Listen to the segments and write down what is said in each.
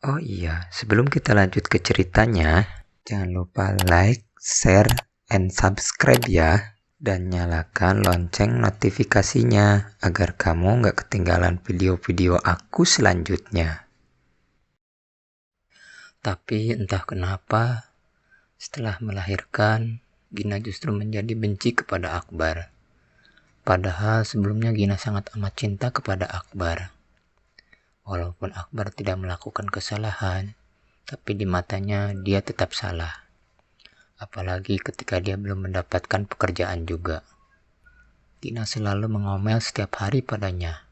Oh iya, sebelum kita lanjut ke ceritanya, jangan lupa like, share, and subscribe ya. Dan nyalakan lonceng notifikasinya agar kamu nggak ketinggalan video-video aku selanjutnya. Tapi entah kenapa, setelah melahirkan, Gina justru menjadi benci kepada Akbar. Padahal sebelumnya Gina sangat amat cinta kepada Akbar. Walaupun Akbar tidak melakukan kesalahan, tapi di matanya dia tetap salah. Apalagi ketika dia belum mendapatkan pekerjaan juga. Gina selalu mengomel setiap hari padanya.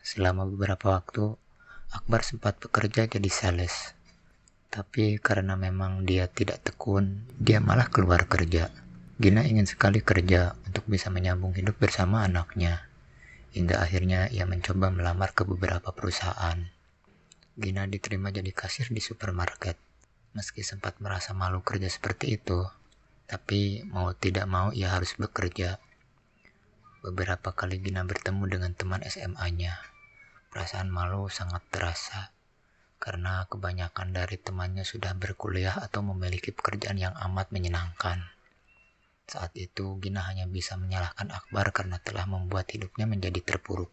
Selama beberapa waktu, Akbar sempat bekerja jadi sales. Tapi karena memang dia tidak tekun, dia malah keluar kerja. Gina ingin sekali kerja untuk bisa menyambung hidup bersama anaknya. Hingga akhirnya ia mencoba melamar ke beberapa perusahaan. Gina diterima jadi kasir di supermarket. Meski sempat merasa malu kerja seperti itu, tapi mau tidak mau ia harus bekerja. Beberapa kali Gina bertemu dengan teman SMA-nya. Perasaan malu sangat terasa, karena kebanyakan dari temannya sudah berkuliah atau memiliki pekerjaan yang amat menyenangkan. Saat itu Gina hanya bisa menyalahkan Akbar karena telah membuat hidupnya menjadi terpuruk.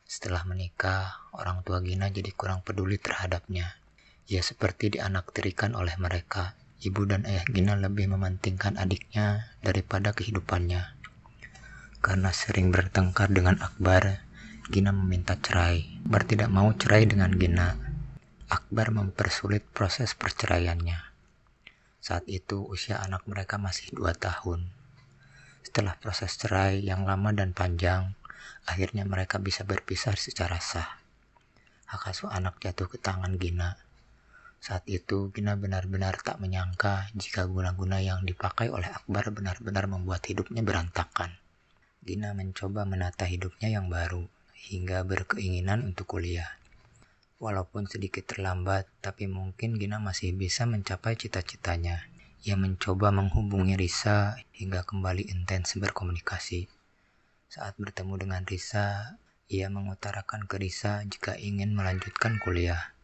Setelah menikah, orang tua Gina jadi kurang peduli terhadapnya. Ia seperti dianaktirikan oleh mereka. Ibu dan ayah Gina lebih mementingkan adiknya daripada kehidupannya. Karena sering bertengkar dengan Akbar, Gina meminta cerai. Akbar tidak mau cerai dengan Gina. Akbar mempersulit proses perceraiannya. Saat itu usia anak mereka masih 2 tahun. Setelah proses cerai yang lama dan panjang, akhirnya mereka bisa berpisah secara sah. Hak asuh anak jatuh ke tangan Gina. Saat itu Gina benar-benar tak menyangka jika guna-guna yang dipakai oleh Akbar benar-benar membuat hidupnya berantakan. Gina mencoba menata hidupnya yang baru, hingga berkeinginan untuk kuliah. Walaupun sedikit terlambat, tapi mungkin Gina masih bisa mencapai cita-citanya. Ia mencoba menghubungi Risa hingga kembali intens berkomunikasi. Saat bertemu dengan Risa, ia mengutarakan ke Risa jika ingin melanjutkan kuliah.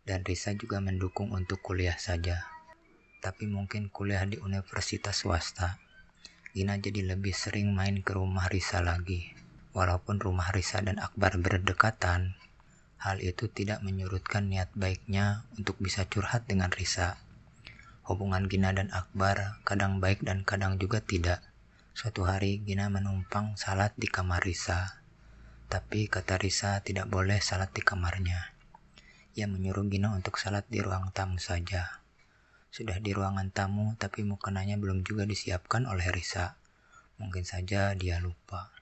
Dan Risa juga mendukung untuk kuliah saja. Tapi mungkin kuliah di universitas swasta. Gina jadi lebih sering main ke rumah Risa lagi. Walaupun rumah Risa dan Akbar berdekatan, hal itu tidak menyurutkan niat baiknya untuk bisa curhat dengan Risa. Hubungan Gina dan Akbar kadang baik dan kadang juga tidak. Suatu hari Gina menumpang salat di kamar Risa. Tapi kata Risa tidak boleh salat di kamarnya. Ia menyuruh Gina untuk salat di ruang tamu saja. Sudah di ruangan tamu, tapi mukenanya belum juga disiapkan oleh Risa. Mungkin saja dia lupa.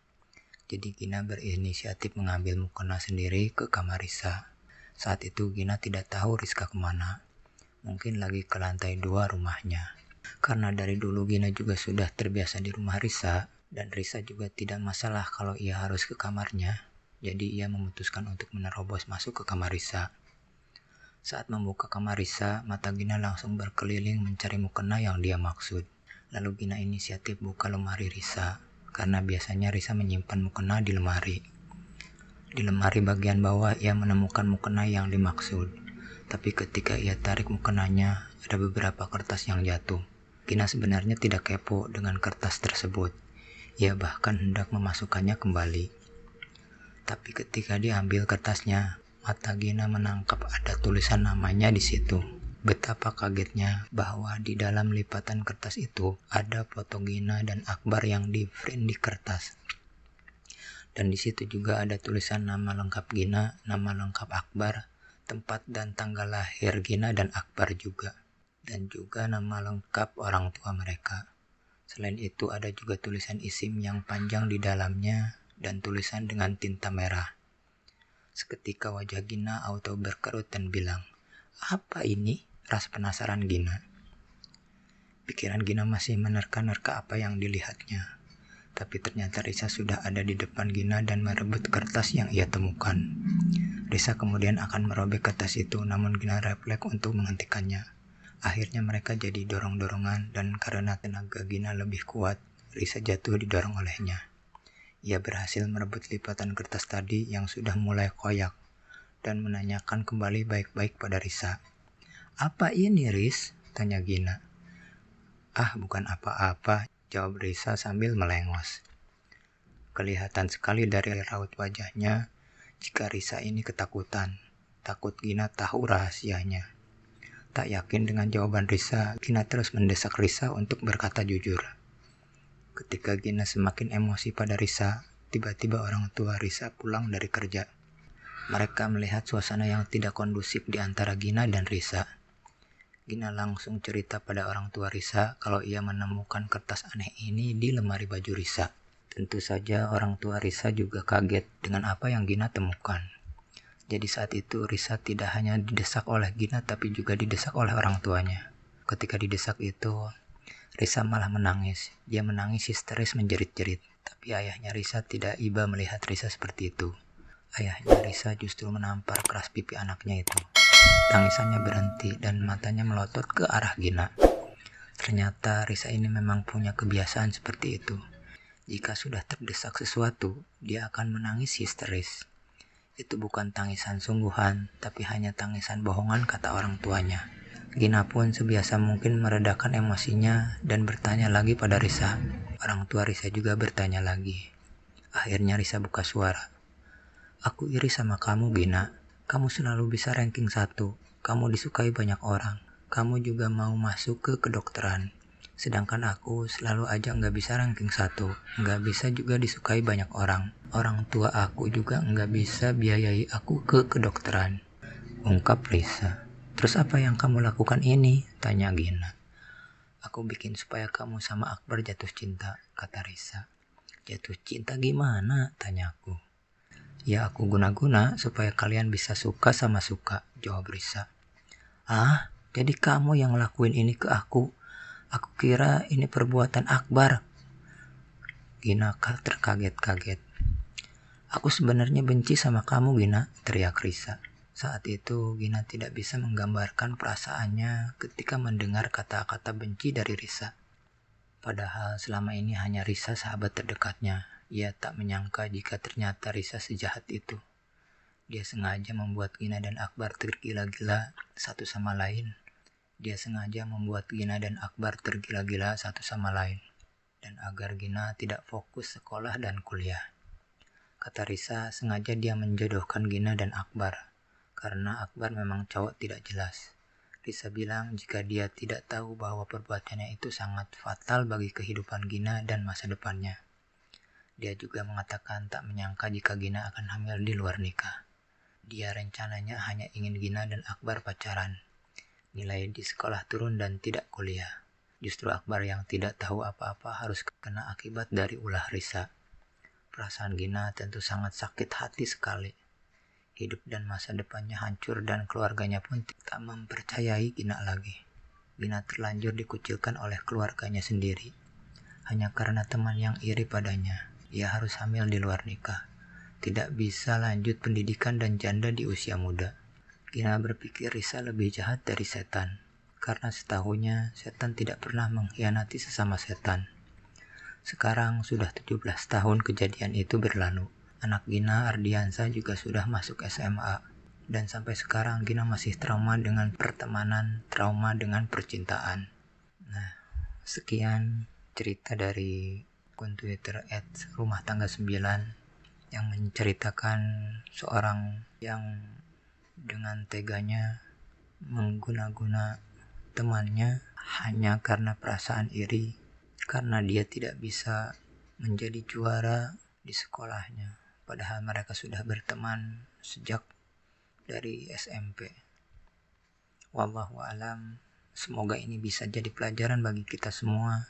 Jadi Gina berinisiatif mengambil mukena sendiri ke kamar Risa. Saat itu Gina tidak tahu Rizka kemana. Mungkin lagi ke lantai 2 rumahnya. Karena dari dulu Gina juga sudah terbiasa di rumah Risa, dan Risa juga tidak masalah kalau ia harus ke kamarnya. Jadi ia memutuskan untuk menerobos masuk ke kamar Risa. Saat membuka kamar Risa, mata Gina langsung berkeliling mencari mukena yang dia maksud. Lalu Gina inisiatif buka lemari Risa, karena biasanya Risa menyimpan mukena di lemari. Di lemari bagian bawah ia menemukan mukena yang dimaksud. Tapi ketika ia tarik mukenanya, ada beberapa kertas yang jatuh. Gina sebenarnya tidak kepo dengan kertas tersebut. Ia bahkan hendak memasukkannya kembali. Tapi ketika diambil kertasnya, mata Gina menangkap ada tulisan namanya di situ. Betapa kagetnya bahwa di dalam lipatan kertas itu ada foto Gina dan Akbar yang di-print di kertas. Dan di situ juga ada tulisan nama lengkap Gina, nama lengkap Akbar, tempat dan tanggal lahir Gina dan Akbar juga. Dan juga nama lengkap orang tua mereka. Selain itu ada juga tulisan isim yang panjang di dalamnya dan tulisan dengan tinta merah. Seketika wajah Gina auto berkerut dan bilang, "Apa ini?" Rasa penasaran Gina. Pikiran Gina masih menerka-nerka apa yang dilihatnya. Tapi ternyata Risa sudah ada di depan Gina dan merebut kertas yang ia temukan. Risa kemudian akan merobek kertas itu, namun Gina refleks untuk menghentikannya. Akhirnya mereka jadi dorong-dorongan dan karena tenaga Gina lebih kuat, Risa jatuh didorong olehnya. Ia berhasil merebut lipatan kertas tadi yang sudah mulai koyak, dan menanyakan kembali baik-baik pada Risa. "Apa ini, Riz?" tanya Gina. "Ah, bukan apa-apa," jawab Risa sambil melengos. Kelihatan sekali dari raut wajahnya jika Risa ini ketakutan. Takut Gina tahu rahasianya. Tak yakin dengan jawaban Risa, Gina terus mendesak Risa untuk berkata jujur. Ketika Gina semakin emosi pada Risa, tiba-tiba orang tua Risa pulang dari kerja. Mereka melihat suasana yang tidak kondusif di antara Gina dan Risa. Gina langsung cerita pada orang tua Risa kalau ia menemukan kertas aneh ini di lemari baju Risa. Tentu saja orang tua Risa juga kaget dengan apa yang Gina temukan. Jadi saat itu Risa tidak hanya didesak oleh Gina tapi juga didesak oleh orang tuanya. Ketika didesak itu, Risa malah menangis. Dia menangis histeris menjerit-jerit. Tapi ayahnya Risa tidak iba melihat Risa seperti itu. Ayahnya Risa justru menampar keras pipi anaknya itu. Tangisannya berhenti dan matanya melotot ke arah Gina. Ternyata Risa ini memang punya kebiasaan seperti itu. Jika sudah terdesak sesuatu, dia akan menangis histeris. Itu bukan tangisan sungguhan, tapi hanya tangisan bohongan kata orang tuanya. Gina pun sebiasa mungkin meredakan emosinya dan bertanya lagi pada Risa. Orang tua Risa juga bertanya lagi. Akhirnya Risa buka suara. "Aku iri sama kamu, Gina. Kamu selalu bisa ranking 1. Kamu disukai banyak orang. Kamu juga mau masuk ke kedokteran. Sedangkan aku selalu aja nggak bisa ranking 1. Nggak bisa juga disukai banyak orang. Orang tua aku juga nggak bisa biayai aku ke kedokteran," ungkap Risa. "Terus apa yang kamu lakukan ini?" tanya Gina. "Aku bikin supaya kamu sama Akbar jatuh cinta," kata Risa. "Jatuh cinta gimana?" tanyaku. "Ya aku guna-guna supaya kalian bisa suka sama suka," jawab Risa. "Ah, jadi kamu yang ngelakuin ini ke aku? Aku kira ini perbuatan Akbar." Gina terkaget-kaget. "Aku sebenarnya benci sama kamu, Gina," teriak Risa. Saat itu Gina tidak bisa menggambarkan perasaannya ketika mendengar kata-kata benci dari Risa. Padahal selama ini hanya Risa sahabat terdekatnya. Ia tak menyangka jika ternyata Risa sejahat itu. Dia sengaja membuat Gina dan Akbar tergila-gila satu sama lain. Dia sengaja membuat Gina dan Akbar tergila-gila satu sama lain. Dan agar Gina tidak fokus sekolah dan kuliah. Kata Risa, sengaja dia menjodohkan Gina dan Akbar. Karena Akbar memang cowok tidak jelas. Risa bilang jika dia tidak tahu bahwa perbuatannya itu sangat fatal bagi kehidupan Gina dan masa depannya. Dia juga mengatakan tak menyangka jika Gina akan hamil di luar nikah. Dia rencananya hanya ingin Gina dan Akbar pacaran. Nilai di sekolah turun dan tidak kuliah. Justru Akbar yang tidak tahu apa-apa harus kena akibat dari ulah Risa. Perasaan Gina tentu sangat sakit hati sekali. Hidup dan masa depannya hancur dan keluarganya pun tak mempercayai Gina lagi. Gina terlanjur dikucilkan oleh keluarganya sendiri. Hanya karena teman yang iri padanya, ia harus hamil di luar nikah. Tidak bisa lanjut pendidikan dan janda di usia muda. Gina berpikir Risa lebih jahat dari setan. Karena setahunya setan tidak pernah mengkhianati sesama setan. Sekarang sudah 17 tahun kejadian itu berlalu. Anak Gina, Ardiansa, juga sudah masuk SMA. Dan sampai sekarang Gina masih trauma dengan pertemanan, trauma dengan percintaan. Nah, sekian cerita dari akun Twitter @rumah_tangga9 yang menceritakan seorang yang dengan teganya mengguna-guna temannya hanya karena perasaan iri, karena dia tidak bisa menjadi juara di sekolahnya. Padahal mereka sudah berteman sejak dari SMP. Wallahu alam, semoga ini bisa jadi pelajaran bagi kita semua.